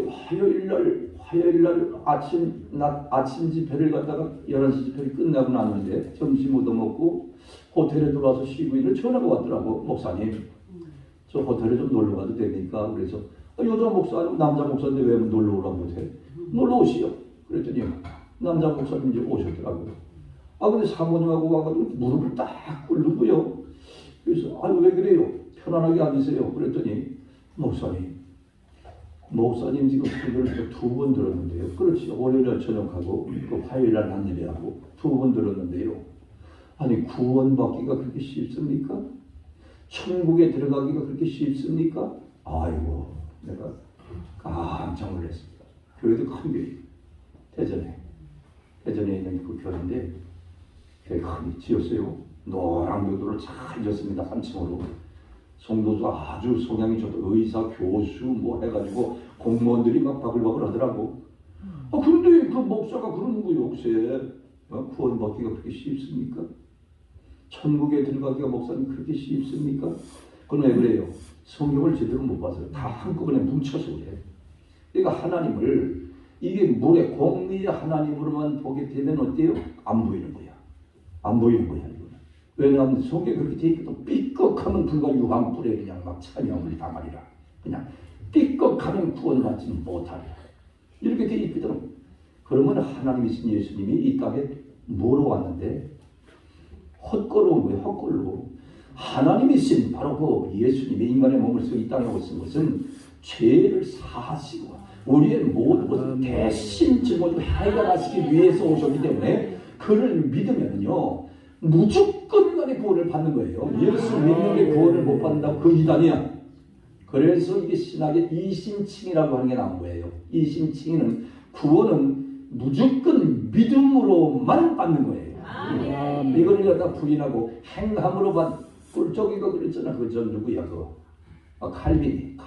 화요일날 아침 집회를 갔다가 11시 집회를 끝나고 났는데 점심 얻어먹고 호텔에 들어와서 쉬고 있는 전화가 왔더라고. 목사님, 저 호텔에 좀 놀러 가도 됩니까? 그래서 여자 목사님, 남자 목사인데 왜 놀러 오라고 못해? 놀러 오시오. 그랬더니 남자 목사님이 오셨더라고요. 근데 사모님하고 와가지고 무릎을 딱 꿇는고요. 그래서 왜 그래요? 편안하게 앉으세요. 그랬더니 목사님 지금 설교를 2번 들었는데요. 그렇지. 월요일날 저녁하고 또 화요일날 한 예배하고 2번 들었는데요. 구원받기가 그렇게 쉽습니까? 천국에 들어가기가 그렇게 쉽습니까? 아이고, 내가 깜짝 놀랐습니다. 교회도 큰 교회. 대전에 있는 그 교회인데 교회 크게 지었어요. 노란 벽돌을 잘 지었습니다. 3층으로. 성도도 아주 성향이 좋다. 의사, 교수 뭐 해가지고 공무원들이 막 바글바글 하더라고. 그런데 그 목사가 그러는 거예요. 혹시 구원받기가 그렇게 쉽습니까? 천국에 들어가기가 목사님 그렇게 쉽습니까? 그건 왜 그래요? 성경을 제대로 못 봐서요. 다 한꺼번에 뭉쳐서 그래. 그러니까 하나님을 이게 물의 공리의 하나님으로만 보게 되면 어때요? 안 보이는 거야. 왜냐하면 성경에 그렇게 돼 있거든. 삐걱하면 불과 유황불에 그냥 막 참여함을 당하리라. 그냥 삐걱하면 구원받지 못하리라. 이렇게 돼 있거든. 그러면 하나님이신 예수님이 이 땅에 뭐로 왔는데? 헛걸로 온 거예요. 헛걸로. 하나님이신 바로 그 예수님이 인간의 몸을 쓰고 이 땅에 오신 것은 죄를 사하시고 우리의 모든 것을 대신 짊어지고 해결하시기 위해서 오셨기 때문에 그를 믿으면요 무조건 간의 구원을 받는 거예요. 예수 믿는 게 구원을 못 받는다고 그 이단이야. 그래서 이게 신학의 이심칭이라고 하는 게 나온 거예요. 이심칭은 구원은 무조건 믿음으로만 받는 거예요. 이걸 갖다 부인하고 행함으로 받 꿀쩍이가 그랬잖아. 저 누구야 그거? 칼빈이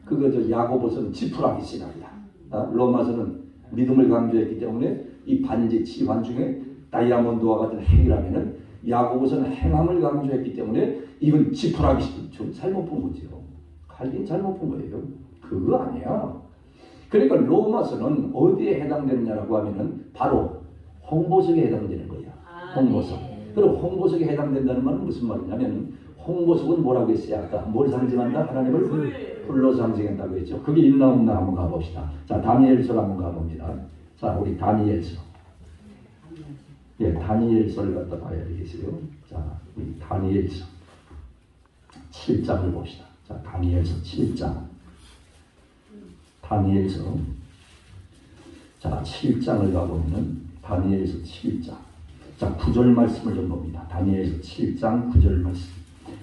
그거 저 야고보서는 지푸라기 신학이야. 로마서는 믿음을 강조했기 때문에 이 반지 치환 중에 다이아몬드와 같은 행위라면은 야고보서는 행함을 강조했기 때문에 이건 지푸라기 좀 잘못 본 거죠. 칼빈 잘못 본 거예요. 그거 아니야. 그러니까 로마서는 어디에 해당되느냐라고 하면은 바로 홍보석에 해당되는 거야. 홍보석. 그리고 홍보석에 해당된다는 말은 무슨 말이냐면 홍보석은 뭐라고 했어요? 아까 뭘 상징한다? 하나님을 불로 상징한다고 했죠. 그게 있나 없나 한번 가봅시다. 자, 다니엘서를 한번 가봅니다. 자, 우리 다니엘서. 다니엘서를 갖다 봐야 되겠어요. 자, 우리 다니엘서 7장을 봅시다. 자, 다니엘서 7장. 다니엘서 자, 7장을 가보면은 다니엘서 7장. 자, 9절 말씀을 좀 봅니다. 다니엘서 7장 9절 말씀.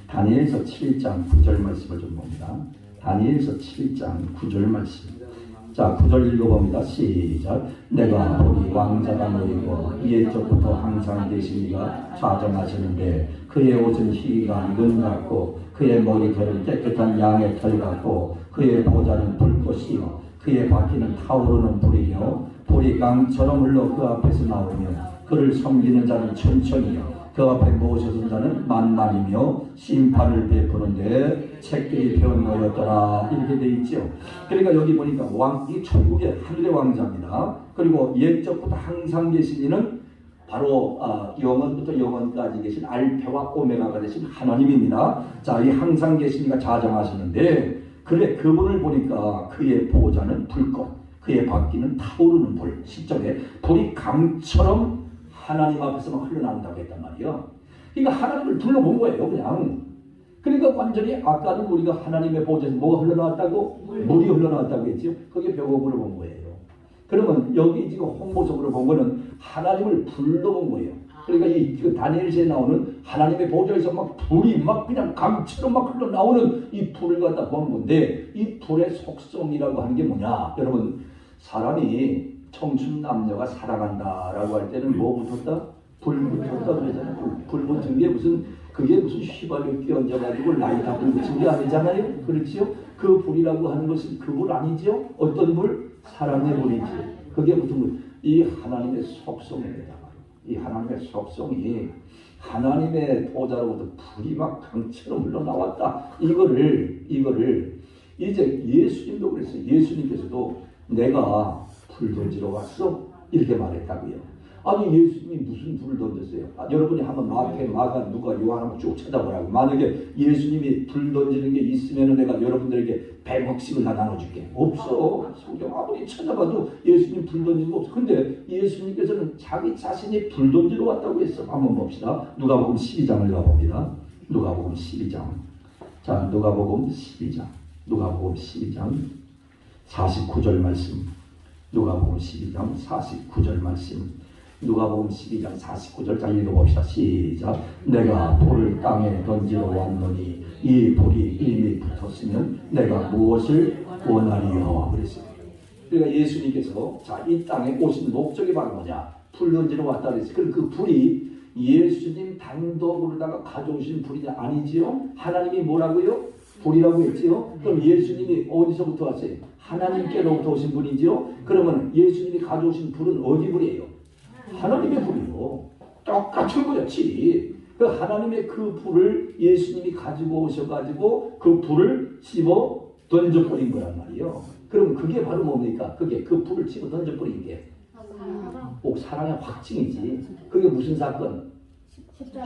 다니엘서 7장 9절 말씀을 좀 봅니다. 다니엘서 7장 9절 말씀. 자, 9절 읽어봅니다. 시작. 내가 보니 왕자가 모이고 옛적부터 항상 계신 이가 좌정하시는데 그의 옷은 희가 눈 같고 그의 머리털은 깨끗한 양의 털 같고 그의 보좌는 불꽃이요 그의 바퀴는 타오르는 불이요 불이 강처럼 흘러 그 앞에서 나오며 그를 섬기는 자는 천천히요 그 앞에 모셔진 자는 만만이며 심판을 베푸는데 책들이 변모였더라. 이렇게 돼 있죠. 그러니까 여기 보니까 이 천국의 하늘의 왕자입니다. 그리고 옛적부터 항상 계신 이는 바로 영원부터 영원까지 계신 알파와 오메가가 되신 하나님입니다. 자, 이 항상 계신 이가 자정하시는데 그래 그분을 보니까 그의 보좌는 불꽃, 그의 바퀴는 타오르는 불. 10절에 불이 강처럼 하나님 앞에서만 흘러나온다고 했단 말이에요. 그러니까 하나님을 둘러본 거예요, 그냥. 그러니까 완전히 아까는 우리가 하나님의 보좌에서 뭐가 흘러나왔다고? 물이 흘러나왔다고 했죠. 그게 벽옥으로 본 거예요. 그러면 여기 지금 홍보석으로 본 거는 하나님을 불러본 거예요. 그러니까 이 다니엘서에 나오는 하나님의 보좌에서 막 불이 막 그냥 강처럼 막 흘러나오는 이 불을 갖다 본 건데 이 불의 속성이라고 하는 게 뭐냐? 여러분, 사람이 청춘 남녀가 사랑한다라고 할 때는 뭐 붙었다? 불 붙었다 그러잖아요. 불 붙은 게 그게 무슨 휘발유 끼얹어가지고 라이터 불 붙인 게 아니잖아요. 그렇지요? 그 불이라고 하는 것은 그 불 아니죠? 어떤 불? 사랑의 불이지. 그게 무슨 불? 이 하나님의 속성입니다. 이 하나님의 속성이 하나님의 보좌로부터 불이 막 강처럼 흘러나왔다. 이거를 이제 예수님도 그랬어요. 예수님께서도 내가 불 던지러 왔어 이렇게 말했다고요. 아니 예수님이 무슨 불을 던졌어요? 여러분이 한번 마가, 누가, 요한 한번 쭉 찾아보라고. 만약에 예수님이 불 던지는 게 있으면 내가 여러분들에게 100억씩을 다 나눠줄게. 없어. 성경 아무리 찾아봐도 예수님 불 던지는 거 없어. 근데 예수님께서는 자기 자신이 불 던지러 왔다고 했어. 한번 봅시다. 누가복음 12장을 가봅니다. 누가복음 12장. 자, 누가복음 12장. 누가복음 12장 49절 말씀. 누가복음 12장 49절 말씀. 누가복음 12장 49절 자 읽어봅시다. 시작. 내가 돌을 땅에 던지러 왔노니 이 돌이 이미 붙었으면 내가 무엇을 원하리요 그랬어요. 그러니까 예수님께서 자, 이 땅에 오신 목적이 바로 뭐냐? 불 던지러 왔다 그랬어요. 그럼 그 불이 예수님 단독으로다가 가져오신 불이 아니지요? 하나님이 뭐라고요? 불이라고 했지요? 그럼 예수님이 어디서부터 왔어요? 하나님께로부터 오신 분이지요? 그러면 예수님이 가져오신 불은 어디 불이에요? 하나님의 불이요. 똑같은 거였지. 그 하나님의 그 불을 예수님이 가지고 오셔가지고 그 불을 집어 던져버린 거란 말이에요. 그럼 그게 바로 뭡니까? 그게 그 불을 집어 던져버린 게 꼭 사랑의 확증이지. 그게 무슨 사건?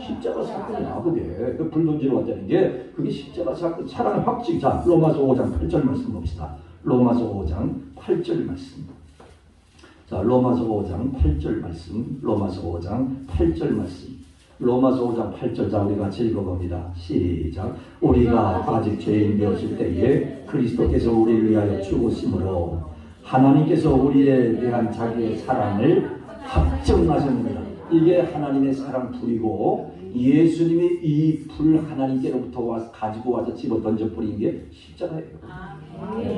십자가 사건이야. 그게 그 불 던지러 왔다는 게 그게 십자가 사건, 사랑의 확증. 자, 로마서 5장 8절 말씀 봅시다. 로마서 5장 8절 말씀. 자, 로마서 5장 8절 말씀. 로마서 5장 8절 말씀. 로마서 5장 8절. 자, 우리 같이 읽어봅니다. 시작. 우리가 아직 죄인 되었을 때에 그리스도께서 우리를 위하여 죽으심으로 하나님께서 우리에 대한 자기의 사랑을 확정하셨느니라. 이게 하나님의 사랑 불이고 예수님이 이 불 하나님께로부터 가지고 와서 집어 던져버린 게 십자가예요.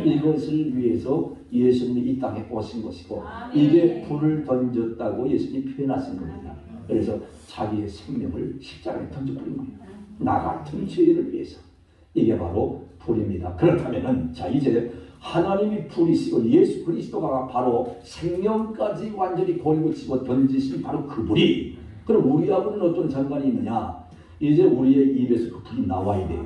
이것을 위해서 예수님이 이 땅에 오신 것이고 이게 불을 던졌다고 예수님이 표현하신 겁니다. 그래서 자기의 생명을 십자가에 던져버린 겁니다. 나 같은 죄인을 위해서. 이게 바로 불입니다. 그렇다면은 자, 이제 하나님이 불이시고 예수 그리스도가 바로 생명까지 완전히 버리고 집어 던지신 바로 그 불이, 그럼 우리하고는 어떤 상관이 있느냐? 이제 우리의 입에서 그 불이 나와야 돼요.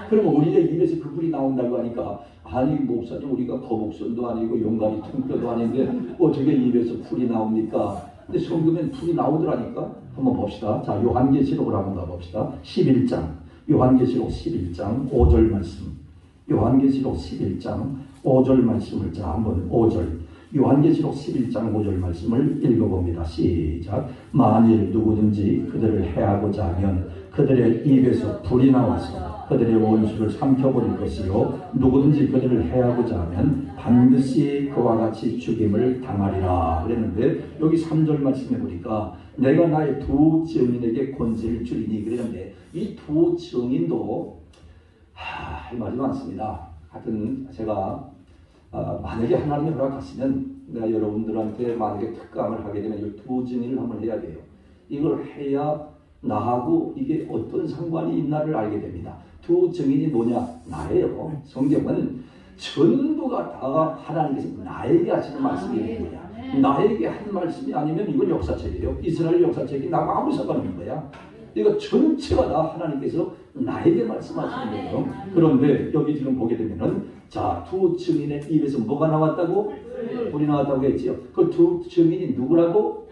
그러면 우리의 입에서 그 불이 나온다고 하니까 아니 목사님 우리가 거북선도 아니고 용가리 통뼈도 아닌데 어떻게 입에서 불이 나옵니까? 근데 성경엔 불이 나오더라니까. 한번 봅시다. 자, 요한계시록을 한번 가봅시다. 11장 요한계시록 11장 5절 말씀. 요한계시록 11장 5절 말씀을 자 한번 5절 요한계시록 11장 5절 말씀을 읽어봅니다. 시작. 만일 누구든지 그들을 해하고자 하면 그들의 입에서 불이 나와서 그들의 원수를 삼켜버릴 것이요 누구든지 그들을 해하고자 하면 반드시 그와 같이 죽임을 당하리라 그랬는데 여기 3절 말씀해 보니까 내가 나의 두 증인에게 권세를 주리니 그랬는데 이 두 증인도 할 말이 많습니다. 하여튼 제가 만약에 하나님이 허락하시면 내가 여러분들한테 만약에 특강을 하게 되면 이 두 증인을 한번 해야 돼요. 이걸 해야 나하고 이게 어떤 상관이 있나를 알게 됩니다. 두 증인이 뭐냐? 나예요. 성경은 전부가 다 하나님께서 나에게 하시는 말씀이에요. 나에게 한 말씀이 아니면 이건 역사책이에요. 이스라엘 역사책이 나하고 아무 상관없는 거야. 이거 전체가 다 하나님께서 나에게 말씀하시는 거예요. 그런데 여기 지금 보게 되면은 자, 두 증인의 입에서 뭐가 나왔다고? 불이 나왔다고 했지요. 그 두 증인이 누구라고?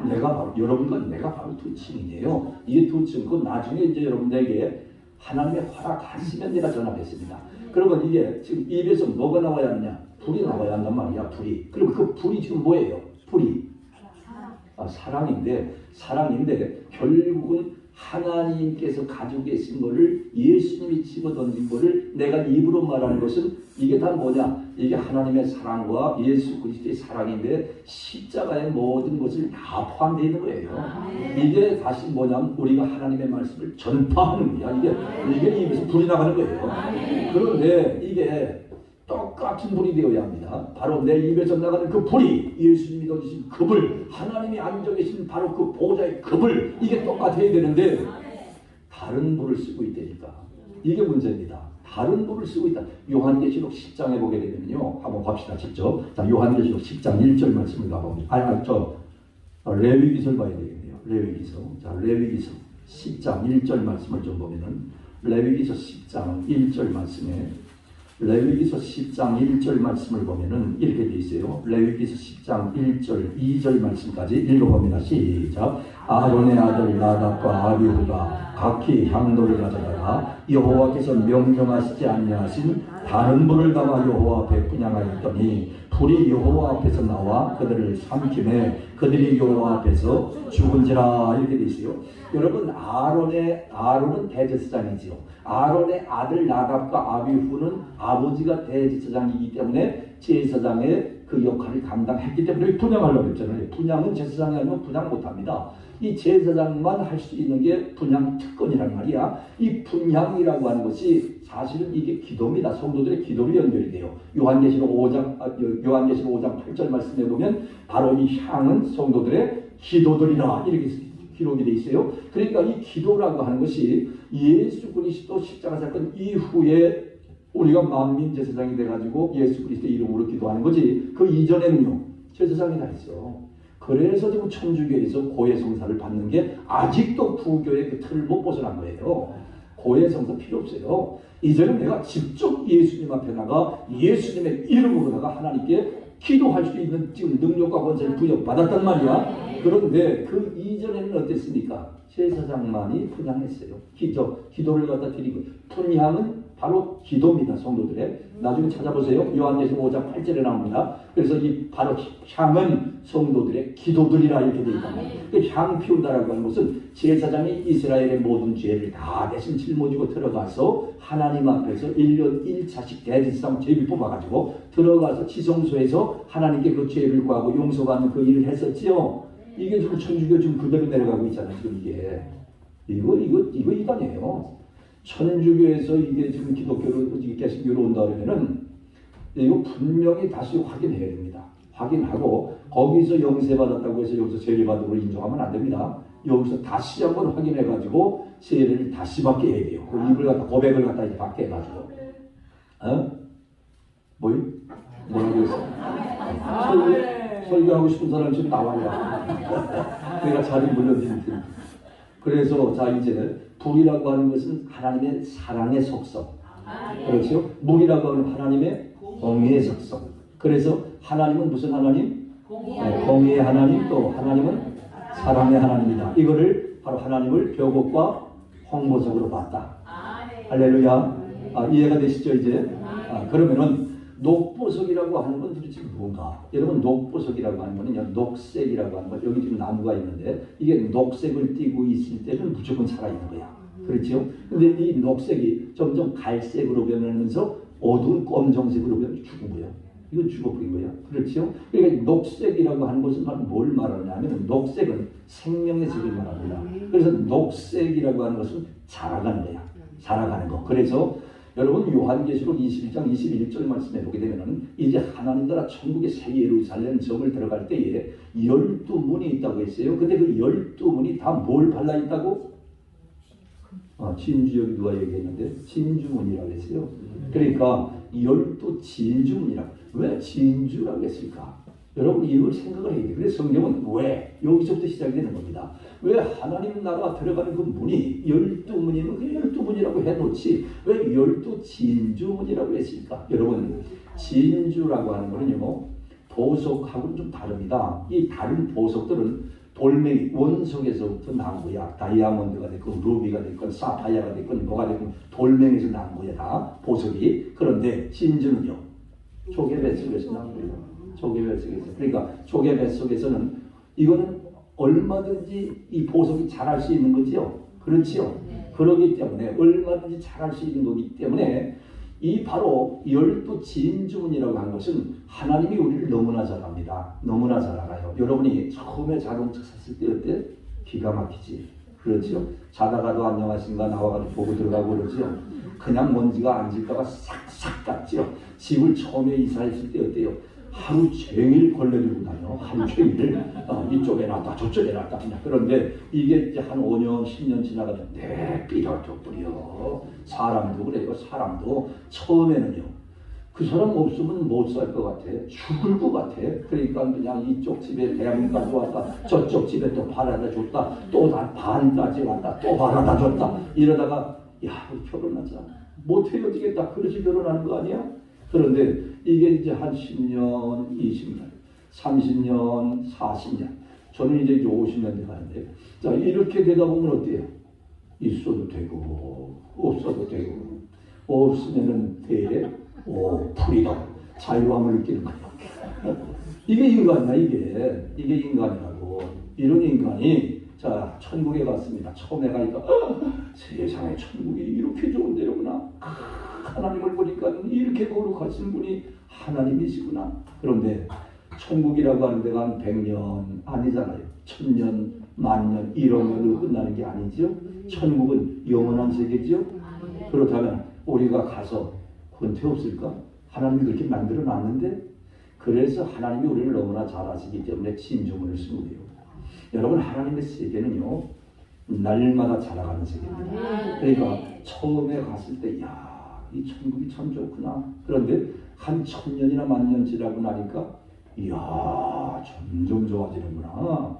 내가 바로 여러분과 내가 바로 두 증인이에요. 이 두 증인 그 나중에 이제 여러분들에게 하나님의 허락하시면 내가 전하겠습니다. 그러면 이게 지금 입에서 뭐가 나와야 하느냐? 불이 나와야 한단 말이야. 불이. 그럼 그 불이 지금 뭐예요? 불이 사랑인데 결국은 하나님께서 가지고 계신 것을 예수님이 집어던진 것을 내가 입으로 말하는 것은 이게 다 뭐냐? 이게 하나님의 사랑과 예수 그리스도의 사랑인데 십자가의 모든 것을 다 포함되어 있는 거예요. 이게 다시 뭐냐면 우리가 하나님의 말씀을 전파하는 거야. 이게 입에서 불이 나가는 거예요. 그런데 이게 똑같은 불이 되어야 합니다. 바로 내 입에서 나가는 그 불이 예수님이 던지신 그 불, 하나님이 앉아 계신 바로 그 보좌의 그 불, 이게 똑같아야 되는데 다른 불을 쓰고 있다니까. 이게 문제입니다. 다른 불을 쓰고 있다. 요한계시록 10장에 보게 되면요. 한번 봅시다. 직접. 자, 요한계시록 10장 1절 말씀을 가봅니다. 레위기서를 봐야 되겠네요. 레위기서. 자, 레위기서 10장 1절 말씀을 좀 보면은 레위기서 10장 1절 말씀에 레위기서 10장 1절 말씀을 보면은 이렇게 돼 있어요. 레위기서 10장 1절 2절 말씀까지 읽어봅니다. 시작. 아론의 아들 나답과 아비후가 각기 향로를 가져다가 여호와께서 명령하시지 아니하신 다른 불을 담아 여호와 앞에 분향하였더니 불이 여호와 앞에서 나와 그들을 삼키매 그들이 여호와 앞에서 죽은지라. 이렇게 돼 있어요. 여러분, 아론은 대제사장이지요. 아론의 아들 나답과 아비후는 아버지가 대제사장이기 때문에 제사장의 그 역할을 감당했기 때문에 분향하려고 했잖아요. 분향은 제사장이 아니면 분향 못합니다. 이 제사장만 할 수 있는 게 분향 특권이란 말이야. 이 분향이라고 하는 것이 사실은 이게 기도입니다. 성도들의 기도로 연결이 돼요. 요한계시록 5장 8절 말씀에 보면 바로 이 향은 성도들의 기도들이라 이렇게 기록이 되어 있어요. 그러니까 이 기도라고 하는 것이 예수 그리스도 십자가 사건 이후에 우리가 만민 제사장이 돼가지고 예수 그리스도 이름으로 기도하는 거지. 그 이전에는요 제사장이 다 있어. 그래서 지금 천주교에서 고해성사를 받는 게 아직도 부교의 그 틀을 못 벗어난 거예요. 고해성사 필요 없어요. 이제는 내가 직접 예수님 앞에 나가 예수님의 이름으로다가 하나님께 기도할 수 있는 지금 능력과 권세를 부여받았단 말이야. 그런데 그 이전에는 어땠습니까? 제사장만이 분향했어요. 기도를 갖다 드리고. 분향은 바로 기도입니다. 성도들의. 나중에 찾아보세요. 요한계시록 5장 8절에 나옵니다. 그래서 이 바로 향은 성도들의 기도들이라 이렇게 되어 있단 말이에요. 그 향 피운다라고 하는 것은 제사장이 이스라엘의 모든 죄를 다 대신 짊어지고 들어가서 하나님 앞에서 1년 1차씩 대제사장 제비 뽑아가지고 들어가서 지성소에서 하나님께 그 죄를 구하고 용서받는 그 일을 했었지요. 이게 지금 천주교 지금 그대로 내려가고 있잖아요. 지금 이게 이거 이단이에요. 천주교에서 이게 지금 기독교로 개신교로 온다 그러면은 이거 분명히 다시 확인해야 됩니다. 확인하고 거기서 영세 받았다고 해서 여기서 세례 받은 걸 인정하면 안 됩니다. 여기서 다시 한번 확인해 가지고 세례를 다시 받게 해야 돼요. 그 입을 갖다 고백을 갖다 이제 받게 해가지고 뭐라고 했어? 설교하고 싶은 사람 지금 나와야 내가 자리 물려드릴 테니까. 그래서 자 이제 불이라고 하는 것은 하나님의 사랑의 속성, 그렇죠? 물이라고 하는 하나님의 공의의 속성. 그래서 하나님은 무슨 하나님? 공의의 하나님, 또 하나님은 사랑의 하나님이다. 이거를 바로 하나님을 벼곡과 홍보석으로 봤다. 할렐루야. 이해가 되시죠 이제? 그러면은 녹보석이라고 하는 건 도대체 뭔가? 여러분, 녹보석이라고 하는 거는요, 녹색이라고 하는 거, 여기 지금 나무가 있는데 이게 녹색을 띠고 있을 때는 무조건 살아있는 거야. 그렇죠? 근데 이 녹색이 점점 갈색으로 변하면서 어두운 검정색으로 변해서 죽은 거야. 이건 죽어버린 거야. 그렇죠? 그러니까 녹색이라고 하는 것은 뭘 말하냐면 녹색은 생명의 색을 말합니다. 그래서 녹색이라고 하는 것은 살아가는 거야. 살아가는 거. 그래서 여러분, 요한계시록 21장 21절 말씀해 보게 되면은 이제 하나님 나라 천국의 새 예루살렘 성을 들어갈 때에 12문이 있다고 했어요. 근데 그 12문이 다 뭘 발라 있다고? 진주, 여기 누가 얘기했는데 진주문이라고 했어요. 그러니까 12진주문이라고. 왜 진주라고 했을까? 여러분, 이걸 생각을 해야 돼요. 그래서 성경은 왜? 여기서부터 시작이 되는 겁니다. 왜 하나님 나라 들어가는 그 문이 12문이면 그 12문이라고 해놓지 왜 12진주문이라고 했을까? 여러분, 진주라고 하는 거는요, 보석하고는 좀 다릅니다. 이 다른 보석들은 돌멩이, 원석에서부터 나온 거야. 다이아몬드가 됐건 루비가 됐건 사파이어가 됐건 뭐가 됐건 돌멩이에서 나온 거야. 다 보석이. 그런데 진주는요, 조개뱃속에서 나온 거예요. 조개뱃속에서. 그러니까 조개뱃속에서는 이거는 얼마든지 이 보석이 자랄 수 있는 거지요. 그렇지요. 그렇기 때문에 얼마든지 자랄 수 있는 거기 때문에 이 바로 12진주문이라고 하는 것은 하나님이 우리를 너무나 잘 압니다. 너무나 잘 알아요. 여러분이 처음에 자동차 샀을 때 어때? 기가 막히지. 그렇죠? 자다가도 안녕하신가 나와가지고 보고 들어가고 그러죠. 그냥 먼지가 앉을까봐 싹싹 닦지요. 집을 처음에 이사했을 때 어때요? 하루 종일 걸레 들고 다녀. 하루 종일 이쪽에 놨다 저쪽에 놨다. 그런데 이게 이제 한 5년 10년 지나가면 삐덕삐덕 사람도 그래요. 사람도 처음에는요, 그 사람 없으면 못 살 것 같아. 죽을 것 같아. 그러니까 그냥 이쪽 집에 대학까지 왔다, 저쪽 집에 또 바라다 줬다, 또 반까지 왔다, 또 바라다 줬다. 이러다가 야, 우리 결혼하자. 못 헤어지겠다. 그래서 결혼하는 거 아니야? 그런데 이게 이제 한 10년, 20년, 30년, 40년. 저는 이제 50년 돼 가는데, 자, 이렇게 되다 보면 어때요? 있어도 되고, 없어도 되고, 없으면은 대래, 프리덤, 자유함을 느끼는 거야. 이게 인간이야, 이게 인간이라고. 이런 인간이, 자, 천국에 갔습니다. 처음에 가니까, 세상에 천국이 이렇게 좋은 데로구나. 하나님을 보니까 이렇게 거룩하신 분이 하나님이시구나. 그런데 천국이라고 하는 데가 한 100년 아니잖아요. 1000년, 10,000년, 1억 년으로 끝나는 게 아니죠. 천국은 영원한 세계죠. 그렇다면 우리가 가서 권태 없을까? 하나님이 그렇게 만들어 놨는데, 그래서 하나님이 우리를 너무나 잘 아시기 때문에 진주문을 쓴 거예요. 여러분, 하나님의 세계는요, 날마다 자라가는 세계입니다. 그러니까 처음에 갔을 때, 야, 이 천국이 참 좋구나. 그런데 한 1000년이나 10,000년 지나고 나니까, 이야, 점점 좋아지는구나.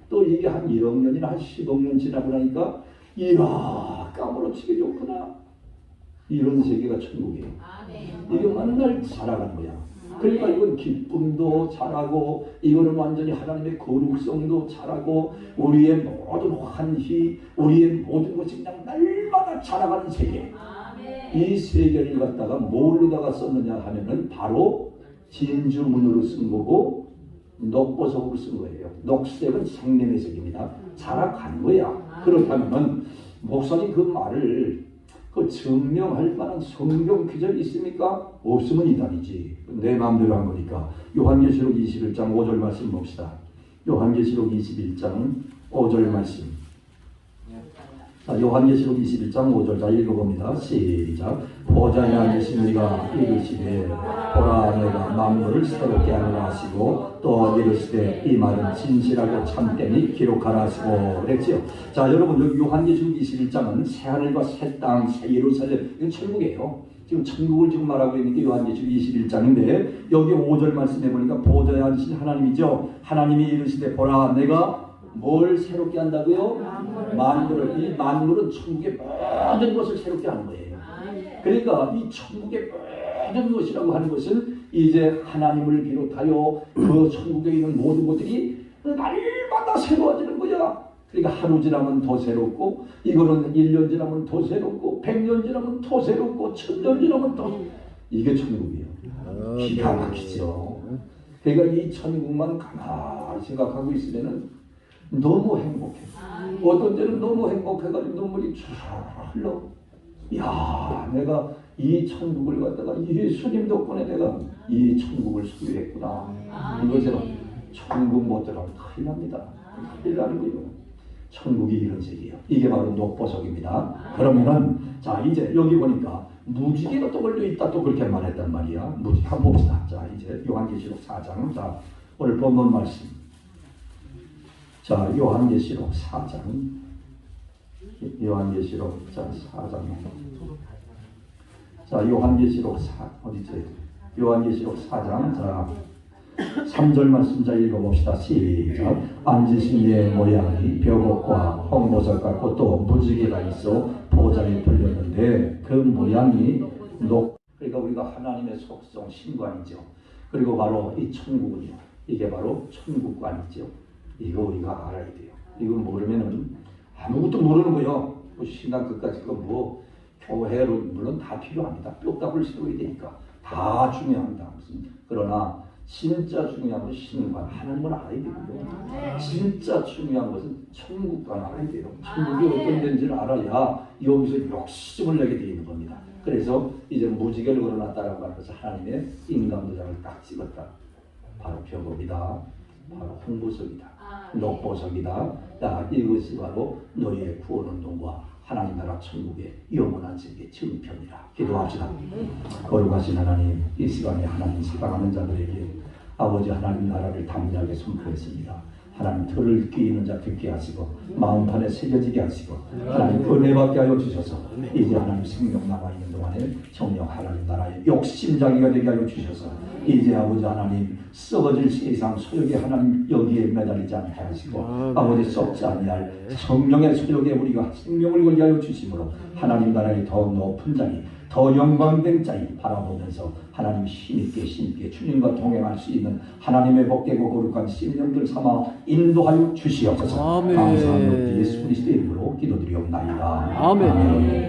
또 이게 한 1억 년이나 한 10억 년 지나고 나니까, 이야, 까무러치게 좋구나. 이런 세계가 천국이에요. 이게 맨날 자라가는 거야. 그러니까 이건 기쁨도 자라고, 이거는 완전히 하나님의 거룩성도 자라고, 우리의 모든 환희, 우리의 모든 것이 그냥 날마다 자라가는 세계. 이 세계를 갖다가 뭘로다가 썼느냐 하면은 바로 진주문으로 쓴 거고, 녹보석으로 쓴 거예요. 녹색은 생명의 색입니다. 자라간 거야. 그렇다면은 목사님 그 말을 그 증명할 만한 성경 구절이 있습니까? 없으면 이단이지. 내 마음대로 한 거니까. 요한계시록 21장 5절 말씀 봅시다. 요한계시록 21장 5절 말씀. 자, 요한계시록 21장 5절 자 읽어봅니다. 시작. 보좌에 앉으신 이가 이르시되 보라 내가 만물을 새롭게 하노라 하시고, 또 이르시되 이 말은 진실하고 참되니 기록하라 하시고 그랬지요. 자, 여러분, 여기 요한계시록 21장은 새하늘과 새 땅, 새 예루살렘, 이건 천국이에요. 지금 천국을 지금 말하고 있는 게 요한계시록 21장인데, 여기 5절 말씀해 보니까 보좌에 앉으신 하나님이죠. 하나님이 이르시되 보라 내가 뭘 새롭게 한다고요? 만물을. 이 만물은 천국의 모든 것을 새롭게 하는 거예요. 그러니까 이 천국의 모든 것이라고 하는 것은 이제 하나님을 비롯하여 그 천국에 있는 모든 것들이 날마다 새로워지는 거야. 그러니까 하루 지나면 더 새롭고, 이거는 1년 지나면 더 새롭고, 100년 지나면 더 새롭고, 1000년 지나면 더, 이게 천국이에요. 기가 막히죠. 그러니까 이 천국만 가만히 생각하고 있으면은 너무 행복해. 어떤 때는 너무 행복해가지고 눈물이 쫙 흘러. 야, 내가 이 천국을 갖다가 예수님 덕분에 내가 이 천국을 소유했구나. 이것은 천국 못 들어가면 큰일 납니다. 큰일 나는 거예요. 천국이 이런 세계예요. 이게 바로 녹보석입니다. 그러면은, 자, 이제 여기 보니까 무지개가 또 걸려 있다, 또 그렇게 말했단 말이야. 무지개 한번 봅시다. 자, 이제 요한계시록 4장. 자, 오늘 본문 말씀. 자, 요한계시록 4장. 요한계시록 4장. 자, 요한계시록 4, 어디죠? 요한계시록 4장. 자, 3절 말씀 자 읽어봅시다. 시작. 앉으신 이의 모양이 벼곡과 홍보석 같고 또 무지개가 있어 보좌에 들렸는데 그 모양이 그러니까 우리가 하나님의 속성 신관이죠. 그리고 바로 이 천국은요, 이게 바로 천국관이죠. 이거 우리가 알아야 돼요. 이거 모르면은 아무것도 모르는 거예요. 뭐 신앙 끝까지 뭐 교회로 물론 다 필요합니다. 뼈다귀를 세워야 되니까 다 중요합니다. 그러나 진짜 중요한 것은 신관, 하나님을 알아야 되고요. 진짜 중요한 것은 천국관 알아야 돼요. 천국이 어떤 데인지를 알아야 여기서 욕심을 내게 되어 있는 겁니다. 그래서 이제 무지개를 걸어놨다라고 하는 것은 하나님의 인감도장을 딱 찍었다. 바로 벼곡이다. 바로 홍보석이다. 녹보석이다. 자, 이것이 바로 너희의 구원운동과 하나님 나라 천국의 영원한 세계 증편이라. 기도합시다. 거룩하신 하나님, 이 시간에 하나님 사랑하는 자들에게 아버지 하나님 나라를 담대하게 선포했습니다. 하나님 들을 귀 있는 자 듣게 하시고 마음판에 새겨지게 하시고 하나님 은혜받게 하여 주셔서 이제 하나님 생명 남아있는 동안에 정녕 하나님 나라의 욕심장이가 되게 하여 주셔서 이제 아버지 하나님 썩어질 세상 소욕에 하나님 여기에 매달리지 않게 하시고 아버지 썩지 아니할 성령의 소욕에 우리가 생명을 걸게 하여 주심으로 하나님 나라의 더 높은 자리, 더 영광된 자리 바라보면서 하나님 힘있게 주님과 동행할 수 있는 하나님의 복되고 거룩한 심령들 삼아 인도하여 주시옵소서. 아멘. 감사하며 예수 그리스도의 이름으로 기도드리옵나이다. 아멘.